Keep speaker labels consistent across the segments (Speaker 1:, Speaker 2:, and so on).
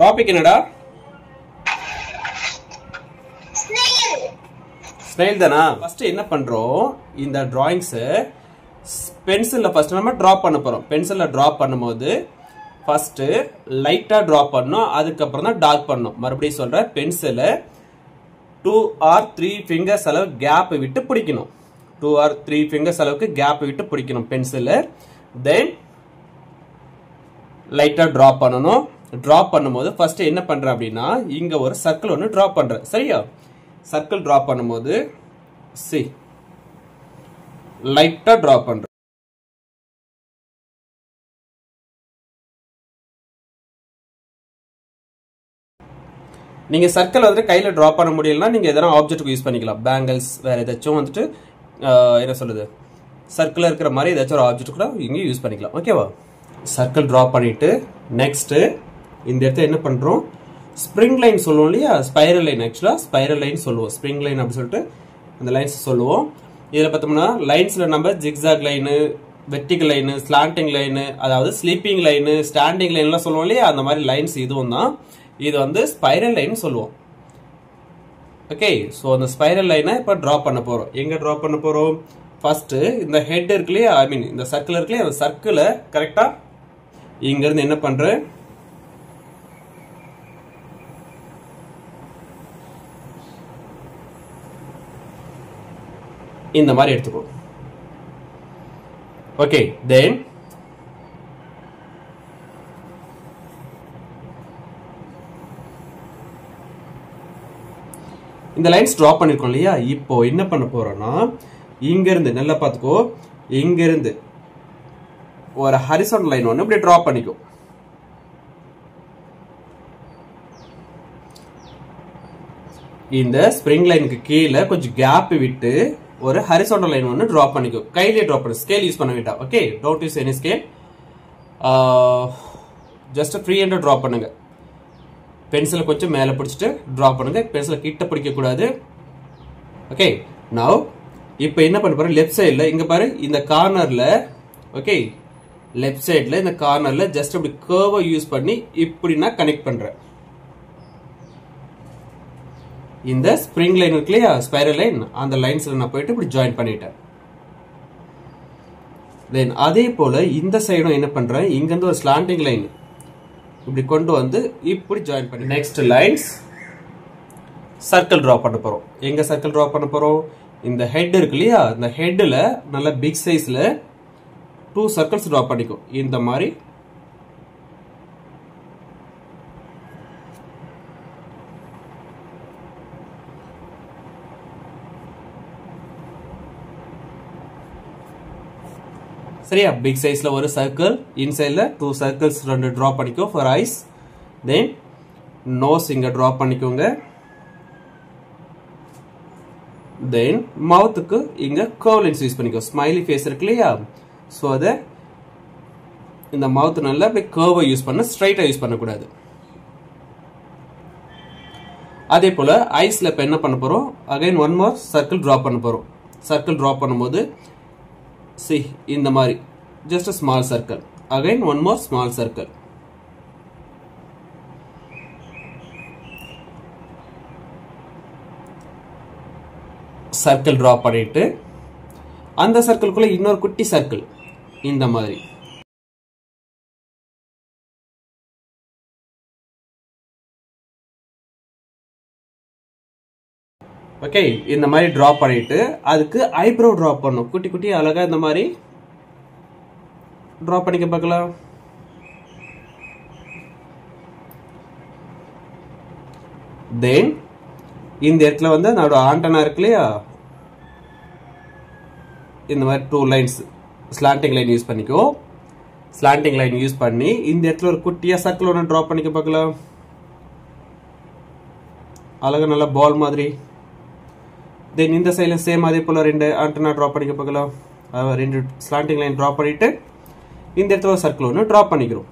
Speaker 1: Topic என்னடா? Snail தானா? First என்ன பண்றோம், இந்த டிராயிங்ஸ் பென்சில்ல ஃபர்ஸ்ட் நம்ம டிரா பண்ண போறோம். பென்சில்ல டிரா பண்ணும்போது ஃபர்ஸ்ட் லைட்டா டிரா பண்ணணும், அதுக்கப்புறம் தான் டார்க் பண்ணணும். மறுபடியும் சொல்றேன், பென்சில 2 or 3 fingers அளவு கேப் விட்டு பிடிக்கணும். 2 or 3 fingers அளவுக்கு கேப் விட்டு பிடிக்கணும் பென்சில. தென் லைட்டா டிரா பண்ணணும். டிரா பண்ணும்போது ஃபர்ஸ்ட் என்ன பண்றேன் அப்படின்னா, இங்க ஒரு சர்க்கிள் ஒன்று டிரா பண்றேன். சரியா? சர்க்கிள் டிரா பண்ணும்போது சி லைட்டா டிரா பண்றேன். நீங்க சர்க்கிள் வந்துட்டு கையில டிரா பண்ண முடியலன்னா நீங்க எதனா ஆப்ஜெக்ட் யூஸ் பண்ணிக்கலாம். பேங்கிள்ஸ், வேற ஏதாச்சும் வந்துட்டு என்ன சொல்லுது, சர்க்கிள் இருக்கிற மாதிரி ஏதாச்சும் ஒரு ஆப்ஜெக்ட் கூட இங்க யூஸ் பண்ணிக்கலாம். ஓகேவா? சர்க்கிள் டிரா பண்ணிட்டு நெக்ஸ்ட் இந்த இடத்துல என்ன பண்றோம், ஸ்ப்ரிங் லைன் சொல்லுவோம் இல்லையா, ஸ்பைரல் லைன். ஆக்சுவலா ஸ்பைரல் லைன் சொல்லுவோம், ஸ்ப்ரிங் லைன் அப்படின்னு சொல்லிட்டு அந்த லைன்ஸ் சொல்லுவோம். இதுல பார்த்தோம்னா லைன்ஸ்ல நம்ம zigzag line, vertical line, slanting line, அதாவது ஸ்லீப்பிங் லைனு, ஸ்டாண்டிங் லைன்லாம் சொல்லுவோம் இல்லையா, அந்த மாதிரி லைன்ஸ் இதுவும் தான். இது வந்து ஸ்பைரல் லைன் சொல்லுவோம். ஓகே, ஸோ அந்த ஸ்பைரல் லைனை இப்போ டிரா பண்ண போறோம். எங்க டிரா பண்ண போறோம்? ஃபர்ஸ்ட் இந்த ஹெட் இருக்கு இல்லையா, ஐ மீன் இந்த சர்க்கிள் இருக்கு இல்லையா, அந்த சர்க்கிளை கரெக்டா இங்க இருந்து என்ன பண்றேன், இந்த மாதிரி எடுத்துக்கோ. ஓகே, தென் இந்த லைன்ஸ் டிரா பண்ணிருக்கோம் இல்லையா, இப்போ என்ன பண்ண போறோம்னா, இங்க இருந்து நல்லா பாத்துக்கோ, இங்க இருந்து ஒரு ஹரிசாண்டல் லைன் ஒன்று இப்படி டிரா பண்ணிக்கோ. இந்த ஸ்ப்ரிங் லைனுக்கு கீழே கொஞ்சம் கேப் விட்டு ஒரு ஹரிசாண்டல் லைன் ஒன்று டிரா பண்ணிக்கோ. கையிலே டிரா பண்ணு, ஸ்கேல் யூஸ் பண்ண வேண்டாம். Okay, don't use any scale. Just free hand draw பண்ணுங்க. பென்சிலை கொஞ்சம் மேலே பிடிச்சிட்டு டிரா பண்ணுங்க, பென்சிலை கிட்ட பிடிக்க கூடாது. ஓகே, நவ் இப்போ என்ன பண்ண போறேன், லெஃப்ட் சைடில் இங்க பாரு, இந்த கார்னர்ல, ஓகே லெஃப்ட் சைடில் இந்த கார்னர்ல ஜஸ்ட் இப்படி கர்வை யூஸ் பண்ணி இப்படி நான் கனெக்ட் பண்றேன். இந்த ஸ்ப்ரிங் லைன் இருக்கு இல்லையா, ஸ்பைரல் லைன், அந்த லைன்ஸ்ல நான் போயிட்டு இப்படி ஜாயின் பண்ணிட்டேன். தென் அதே போல இந்த சைடும் என்ன பண்றேன், இங்க இருந்து ஒரு ஸ்லாண்டிங் லைன் இப்படி கொண்டு வந்து இப்படி ஜாயின் பண்ணி நெக்ஸ்ட் லைன்ஸ் சர்க்கிள் டிரா பண்ண போறோம். எங்க சர்க்கிள் டிரா பண்ண போறோம், இந்த ஹெட் இருக்கு இல்லையா, இந்த ஹெட்ல நல்ல பிக் சைஸ்ல 2 சர்க்கிள்ஸ் டிரா பண்ணிக்கும். இந்த மாதிரி சரியா, பிக் சைஸ்ல ஒரு சர்க்கிள், இன்சைட்ல 2 சர்க்கிள்ஸ் 2 டிரா பண்ணிக்கோ ஃபார் ஐஸ். தென் நோஸ் இங்க டிரா பண்ணிக்கோங்க. தென் மவுத்துக்கு இங்க கர்வ் லைன்ஸ் யூஸ் பண்ணிக்கோ. ஸ்மைலி ஃபேஸ் இருக்கு இல்லையா, ஸோ அதை இந்த மவுத் நல்லா கர்வை யூஸ் பண்ண, ஸ்ட்ரைட்டா யூஸ் பண்ணக்கூடாது. அதே போல ஐஸ்ல இப்ப என்ன பண்ண போறோம், again one more circle draw பண்ண போறோம். சர்க்கிள் டிரா பண்ணும்போது see இந்த மாதிரி just a small circle, again one more small circle. Circle draw பண்ணிட்டு அந்த சர்க்கிள்குள்ள இன்னொரு குட்டி சர்க்கிள் இந்த மாதிரி. ஓகே, இந்த மாதிரி டிரா பண்ணிட்டு அதுக்கு ஐப்ரோ டிரா பண்ணும். குட்டி குட்டி அழகா இந்த மாதிரி டிரா பண்ணிக்க பார்க்கலாம். தென் இந்த இடத்துல வந்து அதோட ஆண்டனா இருக்கு இல்லையா, இந்த மாதிரி 2 லைன்ஸ் ஸ்லாண்டிங் லைன் யூஸ் பண்ணிக்கோ. ஸ்லாண்டிங் லைன் யூஸ் பண்ணி இந்த இடத்துல ஒரு குட்டியா சர்க்கிள் ஒன்று டிரா பண்ணிக்க பார்க்கலாம். அழகா நல்ல பால் மாதிரி. தென் இந்த சைட்ல சேம் அதே போல 2 ஆண்டனா டிரா பண்ணிக்க பார்க்கலாம். 2 ஸ்லாண்டிங் லைன் டிரா பண்ணிட்டு இந்த இடத்துல ஒரு சர்க்கிள் ஒன்று டிரா பண்ணிக்கிறோம்.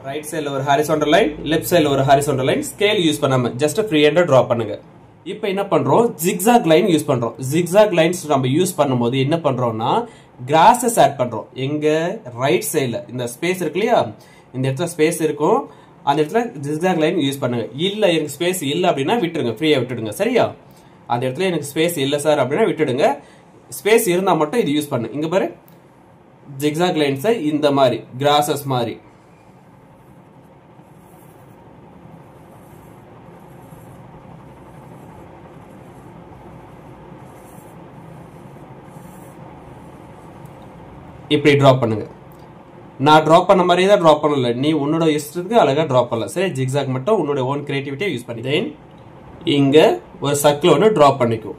Speaker 1: ரைட் சைடுல ஒரு ஹாரிசாண்டல் லைன், லெஃப்ட் சைடுல ஒரு ஹாரிசாண்டல் லைன். ஸ்கேல் யூஸ் பண்ணாம ஜஸ்ட் ஃப்ரீ ஹேண்டா டிரா பண்ணுங்க. இப்போ என்ன பண்றோம், ஜிக்ஸாக் லைன் யூஸ் பண்றோம். ஜிக்ஸாக் லைன்ஸ் நம்ம யூஸ் பண்ணும்போது என்ன பண்றோம்னா கிராஸஸ் ஆட் பண்றோம். எங்க ரைட் சைடுல இந்த ஸ்பேஸ் இருக்கு இல்லையா, இந்த இடத்துல ஸ்பேஸ் இருக்கும், அந்த இடத்துல ஜிக்ஸாக் லைன் யூஸ் பண்ணுங்க. இல்ல எனக்கு ஸ்பேஸ் இல்ல அப்படின்னா விட்டுடுங்க, ஃப்ரீயா விட்டுடுங்க. சரியா, அந்த இடத்துல எனக்கு ஸ்பேஸ் இல்ல சார் அப்படின்னா விட்டுடுங்க. ஸ்பேஸ் இருந்தா மட்டும் இது யூஸ் பண்ணு. இங்க பாரு, ஜிக்ஸாக் லைன்ஸ் இந்த மாதிரி கிராஸஸ் மாதிரி இப்படி டிராப் பண்ணுங்க. நான் டிராப் பண்ண மாதிரி தான் டிராப் பண்ணல, நீ உன்னோட இஷ்டத்துக்கு அழகா டிராப் பண்ணல. சரி, ஜிக்ஸாக் மட்டும் உன்னோட ஓன் கிரியேட்டிவிட்டியை யூஸ் பண்ணி தென் இங்க ஒரு சர்க்கிள் ஒன்று டிராப் பண்ணிக்கும்.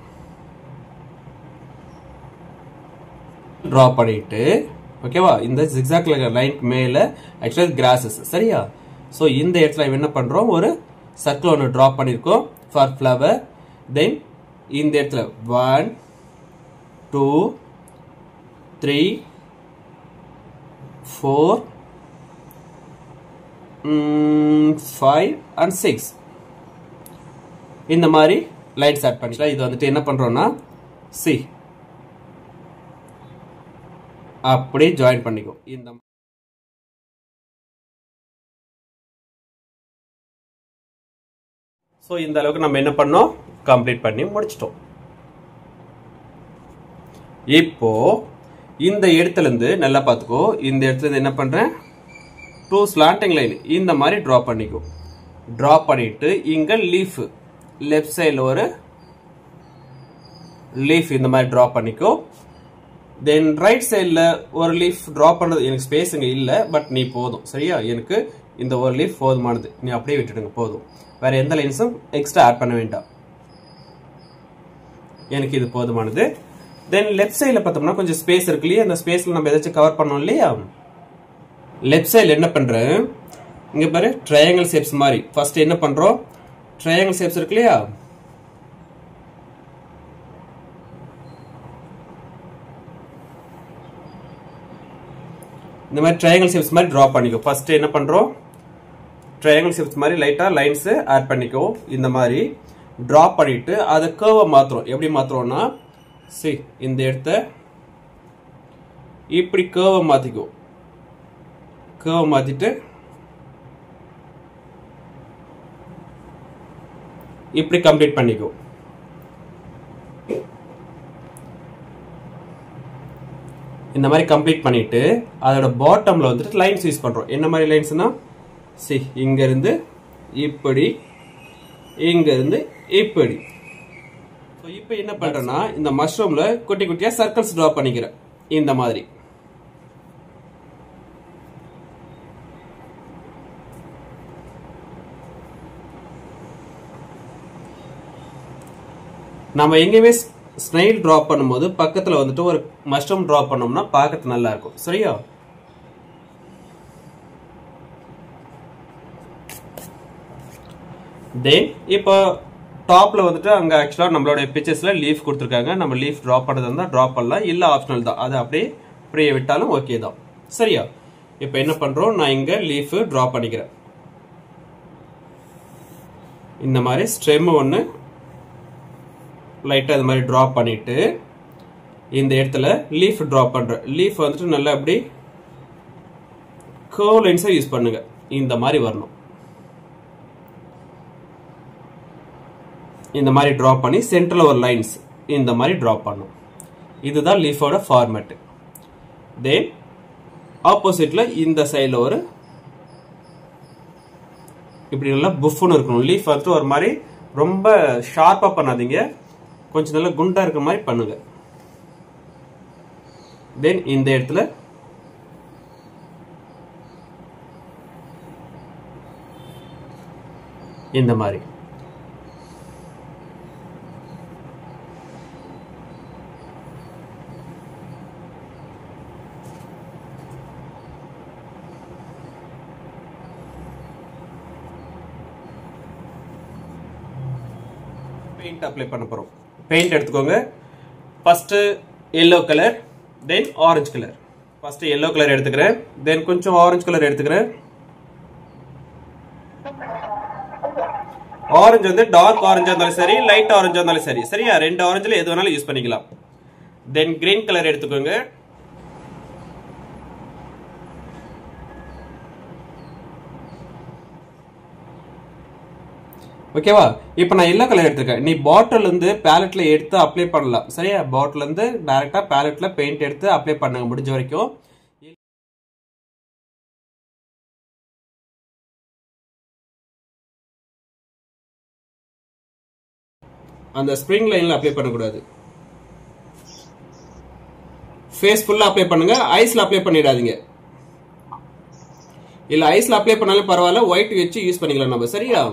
Speaker 1: டிராப் பண்ணிட்டு ஓகேவா, இந்த ஜிக்ஸாக் லைனுக்கு மேல ஆக்சுவலா கிராஸஸ். சரியா, ஸோ இந்த இடத்துல என்ன பண்றோம், ஒரு சர்க்கிள் ஒன்று டிராப் பண்ணிருக்கோம் ஃபார் ஃப்ளவர். தென் இந்த இடத்துல 1 2 3 4 5 and 6 இந்த மாதிரி லைட்ஸ் ஆட் பண்ணிக்கலாம். இது வந்துட்டு என்ன பண்றோம்னா சி அப்படி ஜாயின் பண்ணிக்கோ. இந்த சோ இந்த அளவுக்கு நம்ம என்ன பண்ணோம், கம்ப்ளீட் பண்ணி முடிச்சிட்டோம். இப்போ இந்த இடத்துல இருந்து நல்லா பார்த்துக்கோ, இந்த இடத்துல இருந்து என்ன பண்றேன், 2 ஸ்லாண்டிங் லைன் இந்த மாதிரி டிரா பண்ணிக்கோ. டிரா பண்ணிட்டு இங்க லீஃப் லெஃப்ட் சைடுல ஒரு லீஃப் இந்த மாதிரி டிரா பண்ணிக்கோ. தென் ரைட் சைடுல ஒரு லீஃப் டிரா பண்றது எனக்கு ஸ்பேஸ் இங்க இல்ல, பட் நீ போதும். சரியா, எனக்கு இந்த ஒரு லீஃப் போதுமானது, நீ அப்படியே விட்டுடுங்க போதும். வேற எந்த லைன்ஸும் எக்ஸ்ட்ரா ஆட் பண்ண வேண்டாம், எனக்கு இது போதுமானது. தென் லெஃப்ட் சைடுல பார்த்தோம்னா கொஞ்சம் ஸ்பேஸ் இருக்கு இல்லையா, அந்த ஸ்பேஸ்ல நம்ம ஏதாச்சும் கவர் பண்ணோம் இல்லையா. லெஃப்ட் சைடுல என்ன பண்றேன், இங்க பாரு ட்ரையாங்கிள் ஷேப்ஸ் மாதிரி. ஃபர்ஸ்ட் என்ன பண்றோம், ட்ரையாங்கிள் ஷேப்ஸ் இருக்கு இல்லையா, இந்த மாதிரி ட்ரையாங்கிள் ஷேப்ஸ் மாதிரி டிரா பண்ணிக்கோ. ஃபர்ஸ்ட் என்ன பண்றோம், ட்ரையாங்கிள் ஷேப்ஸ் மாதிரி லைட்டா லைன்ஸ் ஆட் பண்ணிக்கோ. இந்த மாதிரி டிரா பண்ணிட்டு அதை கர்வா மாத்துறோம். எப்படி மாத்துறோம்னா சி இந்த இடத்த இப்படி கர்வா மாத்திக்கோ. கர்வா மாத்திட்டு இப்படி கம்ப்ளீட் பண்ணிக்கோ. இந்த மாதிரி கம்ப்ளீட் பண்ணிட்டு அதோட பாட்டம்ல வந்துட்டு லைன்ஸ் யூஸ் பண்றோம். என்ன மாதிரி லைன்ஸ்னா சி இங்க இருந்து இப்படி, இங்க இருந்து இப்படி. இப்போ என்ன பண்றேன்னா இந்த மஷ்ரூம்ல குட்டி குட்டியா சர்க்கிள்ஸ் டிரா பண்ணிக்கிறேன் இந்த மாதிரி. நம்ம எங்கேயுமே ஸ்னைல் டிரா பண்ணும்போது பக்கத்துல வந்துட்டு ஒரு மஷ்ரூம் டிரா பண்ணோம்னா பார்க்கறது நல்லா இருக்கும். சரியா, தென் இப்போ டாப்ல வந்துட்டு அங்க ஆக்சுவலா நம்மளோட பிக்சர்ஸ்ல லீஃப் கொடுத்துருக்காங்க. நம்ம லீஃப் டிரா பண்ணது இருந்தா டிரா பண்ணலாம், இல்ல ஆப்ஷனல் தான், அது அப்படியே ஃப்ரீயா விட்டாலும் ஓகே தான். சரியா, இப்போ என்ன பண்றோம், நான் இங்க லீஃப் டிரா பண்ணிக்கிறேன். இந்த மாதிரி ஸ்டெம் ஒன்னு லைட்டா இது மாதிரி டிரா பண்ணிட்டு இந்த இடத்துல லீஃப் டிரா பண்றேன். லீஃப் வந்துட்டு நல்லா அப்படி கர்வ் லைன்ஸை யூஸ் பண்ணுங்க, இந்த மாதிரி வரணும். இந்த மாதிரி டிரா பண்ணி சென்டர்ல ஒரு லைன்ஸ் இந்த மாதிரி டிரா பண்ணும். இதுதான் லீஃபோட ஃபார்மேட். தென் ஆப்போசிட்ல இந்த சைடுல ஒரு இப்படி நல்லா புஃப்னு இருக்கணும். லீஃப் வந்துட்டு ஒரு மாதிரி ரொம்ப ஷார்ப்பா பண்ணாதீங்க, கொஞ்சம் நல்லா குண்டா இருக்கிற மாதிரி பண்ணுங்க. தென் இந்த இடத்துல இந்த மாதிரி பெயிண்ட் அப்ளை பண்ண போறோம். பெயிண்ட் எடுத்துக்கோங்க. First yellow colour, then orange colour. First yellow colour எடுத்துக்கிறேன், தென் கொஞ்சம் ஆரஞ்சு கலர் எடுத்துக்கிறேன். ஆரஞ்சு வந்து டார்க் ஆரஞ்சா இருந்தாலும் சரி, லைட் ஆரஞ்சா இருந்தாலும் சரி. சரியா? ரெண்டு ஆரஞ்சுல எது வேணாலும் யூஸ் பண்ணிக்கலாம். தென் கிரீன் கலர் எடுத்துக்கோங்க. ஓகேவா? இப்போ நான் எல்லோ கலர் எடுத்துருக்கேன். நீ பாட்டில் இருந்து பேலட்ல எடுத்து அப்ளை பண்ணலாம். சரியா? பாட்டில் இருந்து டைரக்டா பேலட்ல பெயிண்ட் எடுத்து அப்ளை பண்ணுங்க முடிஞ்ச வரைக்கும். அந்த ஸ்ப்ரிங் லைன்ல அப்ளை பண்ணக்கூடாது. ஃபேஸ் ஃபுல்லா அப்ளை பண்ணுங்க. ஐஸ்ல அப்ளை பண்ணிடாதீங்க. இல்ல ஐஸ்ல அப்ளை பண்ணாலும் பரவாயில்ல, ஒயிட் வச்சு யூஸ் பண்ணிக்கலாம் நம்ம. சரியா?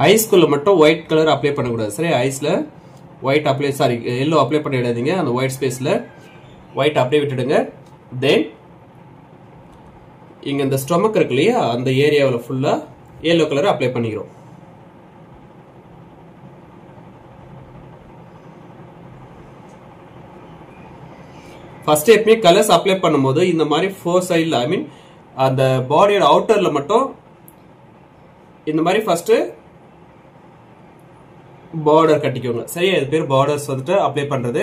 Speaker 1: ஐஸ்குள்ள மட்டும் ஒயிட் கலர் அப்ளை பண்ணக்கூடாது. சரி? ஐஸ்ல ஒயிட் அப்ளை எல்லோ அப்ளை பண்ணிடாதீங்க. அந்த ஒயிட் ஸ்பேஸ்ல ஒயிட் அப்படியே விட்டுடுங்க. தென் இங்க இந்த ஸ்டொமக் இருக்கு இல்லையா, அந்த ஏரியாவில் ஃபுல்லா எல்லோ கலர் அப்ளை பண்ணிக்கிறோம். ஃபர்ஸ்ட் எப்பவுமே கலர்ஸ் அப்ளை பண்ணும்போது இந்த மாதிரி ஃபோர் சைடில், ஐ மீன் அந்த பாடியோட அவுட்டர்ல மட்டும் இந்த மாதிரி ஃபர்ஸ்ட் பார்டர் கட்டிக்கோங்க. சரியா? இது பேர் பார்டர்ஸ் வந்துட்டு அப்ளை பண்றது.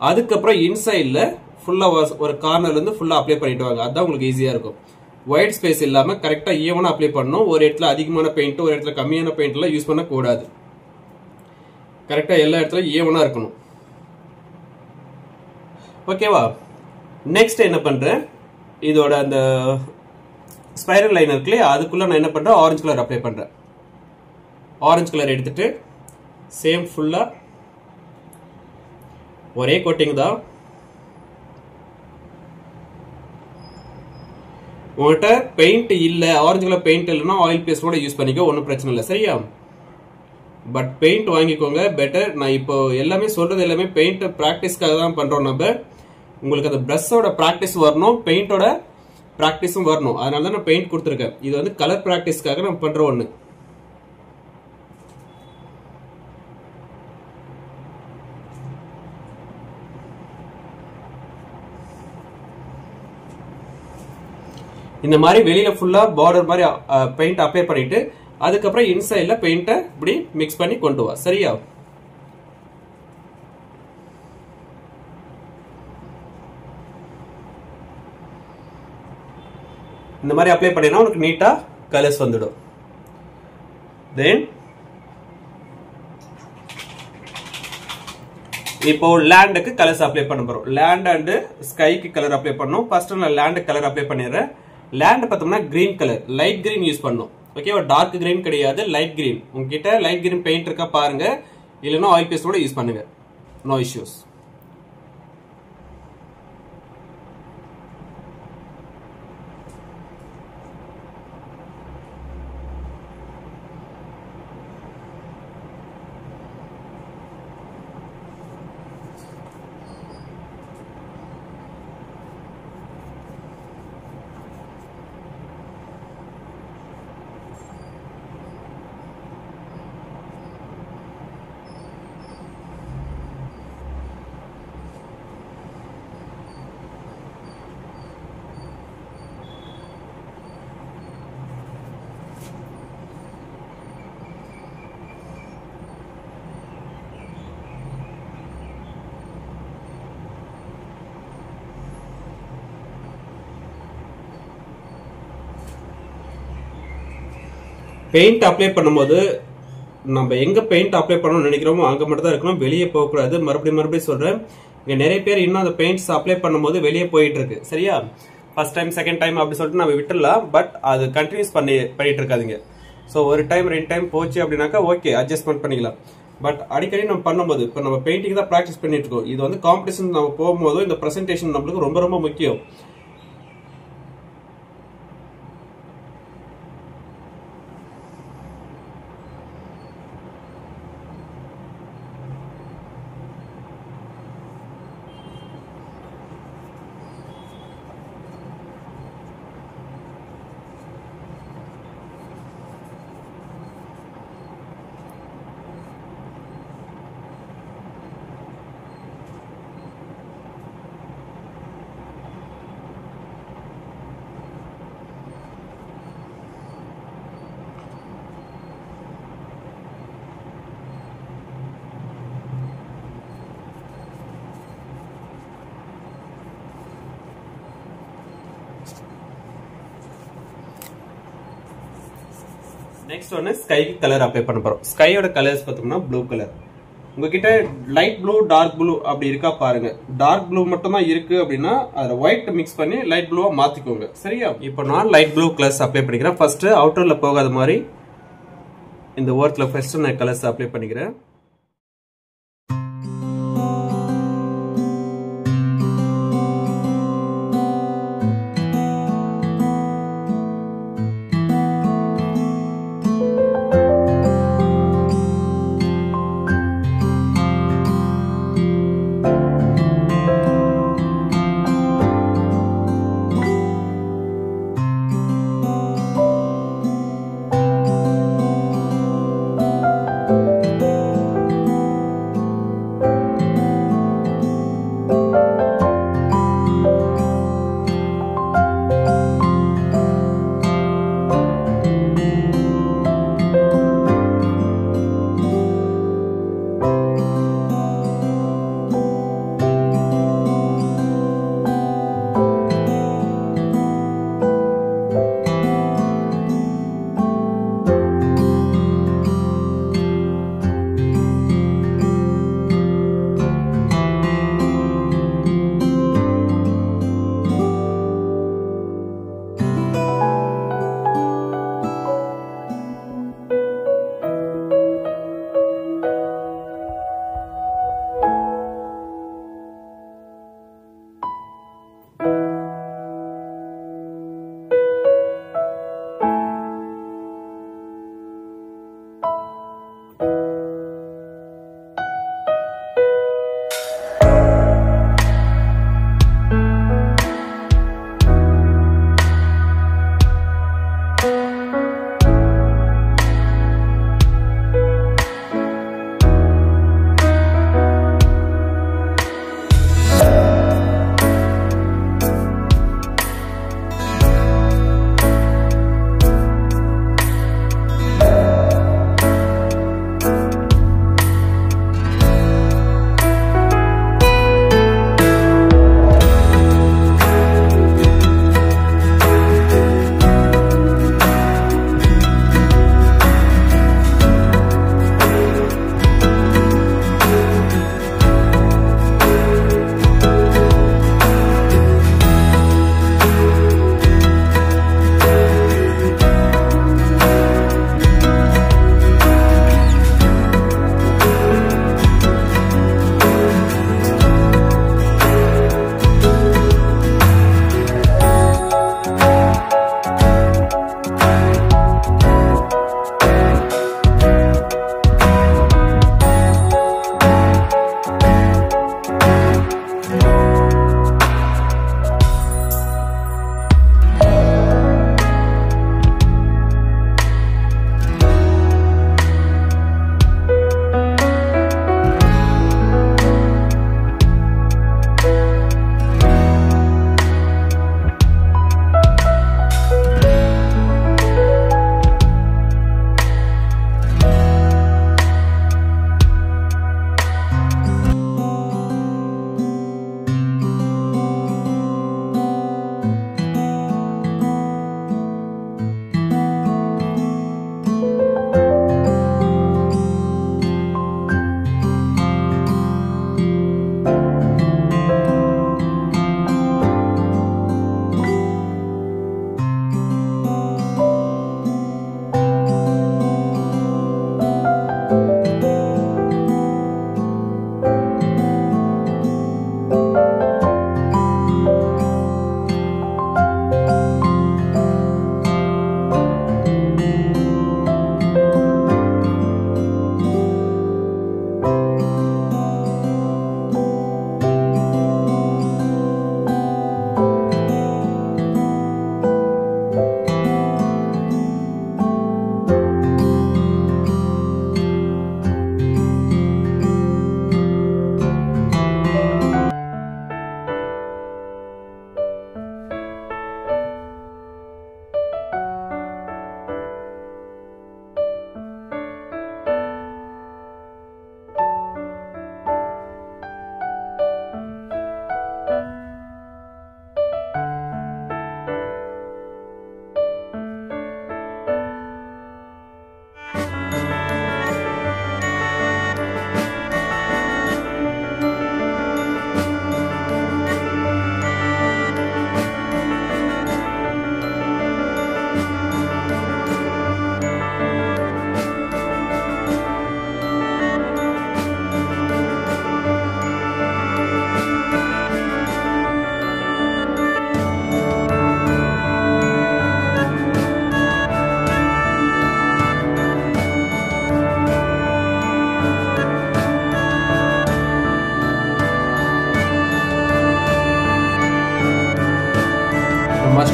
Speaker 1: அதுக்கப்புறம் இன்சைட்ல ஃபுல்லா ஒரு கார்னர்ல இருந்து ஃபுல்லா அப்ளை பண்ணிட்டு வாங்க. அதான் உங்களுக்கு ஈஸியா இருக்கும். ஒயிட் ஸ்பேஸ் இல்லாம கரெக்டா ஈவனா அப்ளை பண்ணணும். ஒரு இடத்துல அதிகமான பெயிண்ட், ஒரு இடத்துல கம்மியான பெயிண்ட் எல்லாம் யூஸ் பண்ண கூடாது. கரெக்டா எல்லா இடத்துலயும் ஈவனா இருக்கணும். ஓகேவா? நெக்ஸ்ட் என்ன பண்றேன், இதோட அந்த ஸ்பைரல் லைன் இருக்கு இல்லையா, அதுக்குள்ள நான் என்ன பண்றேன், ஆரஞ்சு கலர் அப்ளை பண்றேன். ஆரஞ்சு கலர் எடுத்துட்டு சேம் ஃபுல்லா ஒரே கோட்டிங் தான். உங்கள்கிட்ட பெயிண்ட் இல்ல, ஆரஞ்சு கலர் பெயிண்ட் இல்லைன்னா ஆயில் பேஸ்ட் கூட யூஸ் பண்ணிக்கோ, ஒன்றும் பிரச்சனை இல்லை. சரியா? பட் பெயிண்ட் வாங்கிக்கோங்க பெட்டர். நான் இப்போ எல்லாமே சொல்றது எல்லாமே பெயிண்ட் பிராக்டிஸ்க்காக தான் பண்றோம் நம்ம. உங்களுக்கு அந்த பிரஷோட பிராக்டிஸ் வரணும், பெயிண்டோட பிராக்டிஸும் வரணும். அதனால தான் நான் பெயிண்ட் கொடுத்துருக்கேன். இது வந்து கலர் பிராக்டிஸ்க்காக நம்ம பண்ற ஒன்று. இந்த மாதிரி வெளியில ஃபுல்லா பார்டர் மாதிரி பெயிண்ட் அப்ளை பண்ணிட்டு அதுக்கப்புறம் இன்சைட்ல பெயிண்ட இப்படி மிக்ஸ் பண்ணி கொண்டு வா. சரியா? இந்த மாதிரி அப்ளை பண்ணினா உனக்கு நீட்டா கலர்ஸ் வந்துடும். தென் இப்போ லேண்டுக்கு கலர்ஸ் அப்ளை பண்ண போறோம். லேண்ட் அண்ட் ஸ்கைக்கு கலர் அப்ளை பண்ணோம். ஃபர்ஸ்ட் நான் லேண்ட் கலர் அப்ளை பண்ணிடுறேன். லேண்ட் பார்த்தோம்னா green colour, light green use பண்ணும். ஓகேவா? டார்க் கிரீன் கிடையாது, லைட் கிரீன். உங்ககிட்ட லைட் கிரீன் பெயிண்ட் இருக்கா பாருங்க, இல்லைன்னா ஆயில் பேஸ்ட் கூட யூஸ் பண்ணுங்க, நோ இஷ்யூஸ். பெயிண்ட் அப்ளை பண்ணும்போது நம்ம எங்க பெயிண்ட் அப்ளை பண்ணணும்னு நினைக்கிறோமோ அங்க மட்டும் தான் இருக்கணும், வெளியே போகக்கூடாது. மறுபடியும் சொல்றேன், இங்க நிறைய பேர் இன்னும் அந்த பெயிண்ட்ஸ் அப்ளை பண்ணும்போது வெளியே போயிட்டு இருக்கு. சரியா? ஃபர்ஸ்ட் டைம் செகண்ட் டைம் அப்படி சொல்லிட்டு நம்ம விட்டுடலாம். பட் அது கண்டினியூஸ் பண்ணிட்டு இருக்காதீங்க. ஸோ ஒரு டைம் 2 டைம் போச்சு அப்படின்னாக்கா ஓகே, அட்ஜஸ்ட்மெண்ட் பண்ணிக்கலாம். பட் அடிக்கடி நம்ம பண்ணும்போது இப்போ நம்ம பெயிண்டிங் தான் ப்ராக்டிஸ் பண்ணிட்டு இருக்கோம். இது வந்து காம்படிஷன் நம்ம போகும்போது இந்த ப்ரெசன்டேஷன் நம்மளுக்கு ரொம்ப ரொம்ப முக்கியம். நெக்ஸ்ட் ஒன்று ஸ்கைக்கு கலர் அப்ளை பண்ண போகிறோம். ஸ்கையோட கலர்ஸ் பார்த்தோம்னா ப்ளூ கலர். உங்ககிட்ட லைட் ப்ளூ டார்க் ப்ளூ அப்படி இருக்கா பாருங்க. டார்க் ப்ளூ மட்டும் தான் இருக்கு அப்படின்னா அதில் ஒயிட் மிக்ஸ் பண்ணி லைட் ப்ளூவா மாத்திக்கோங்க. சரியா? இப்போ நான் லைட் ப்ளூ கலர்ஸ் அப்ளை பண்ணிக்கிறேன். ஃபர்ஸ்ட் அவுட்டர்ல போகாத மாதிரி இந்த ஓரத்தில் ஃபர்ஸ்ட் நான் கலர்ஸ் அப்ளை பண்ணிக்கிறேன்.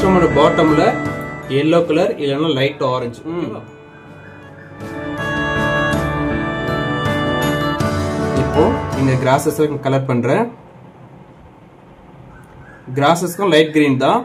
Speaker 1: இன்ஸ்ட்ருமெண்ட் பாட்டம்ல yellow கலர் இல்லனா லைட் ஆரஞ்சு. இப்போ இந்த grasses கலர் பண்றேன். grasses-க்கும் லைட் green தான்.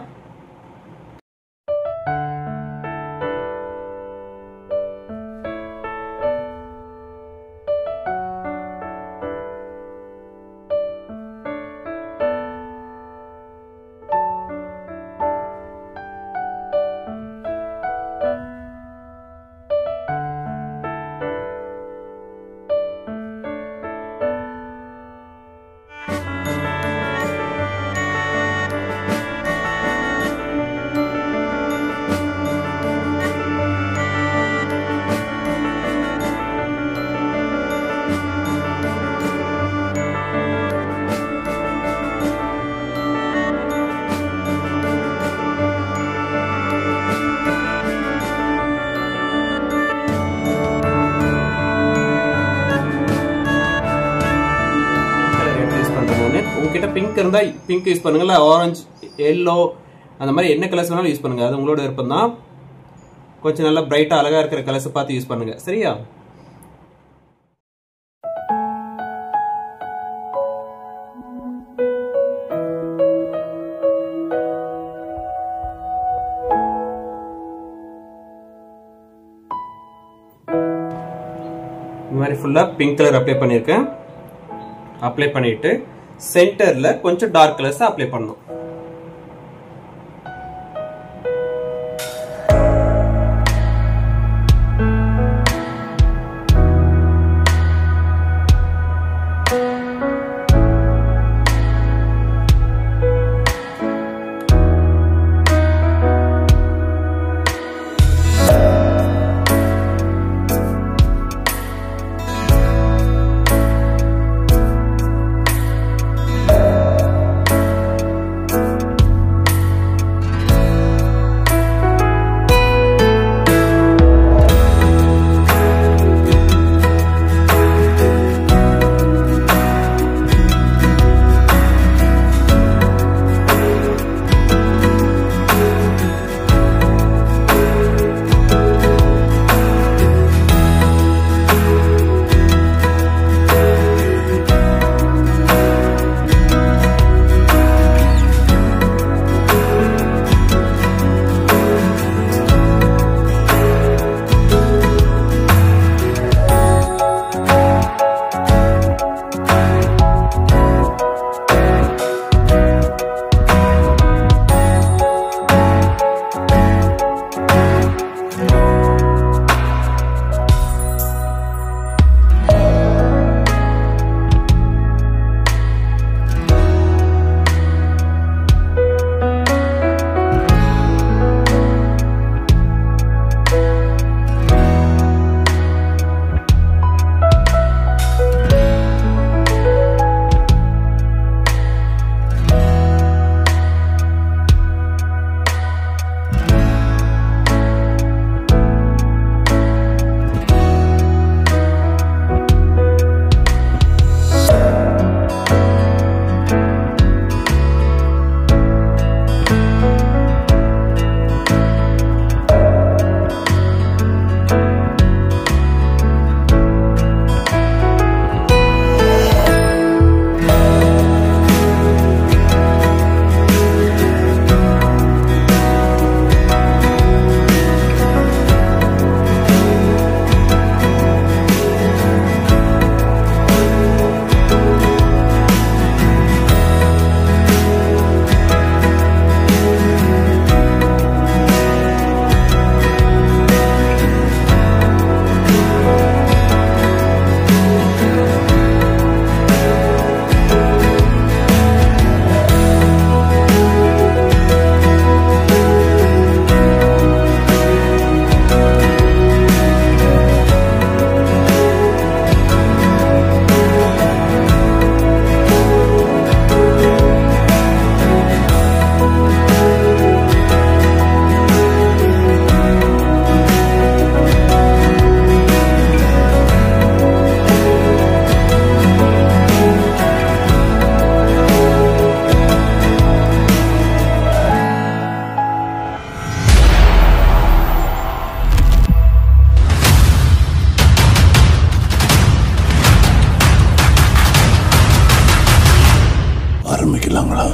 Speaker 1: உங்ககிட்ட பிங்க் இருந்தா பிங்க் யூஸ் பண்ணுங்க, ஆரஞ்சு, எல்லோ அந்த மாதிரி என்ன கலர்ஸ் வேணாலும் யூஸ் பண்ணுங்க. அது உங்களோட விருப்பம் தான். கொஞ்சம் நல்லா பிரைட்டா அழகா இருக்கிற கலர்ஸ் பார்த்து யூஸ் பண்ணுங்க. சரியா? இந்த மாதிரி ஃபுல்லா பிங்க் கலர் அப்ளை பண்ணிருக்கேன். அப்ளை பண்ணிட்டு சென்டர்ல கொஞ்சம் டார்க் கலர்ஸ் அப்ளை பண்ணணும்.
Speaker 2: ஆரம்பிக்கலாங்களா?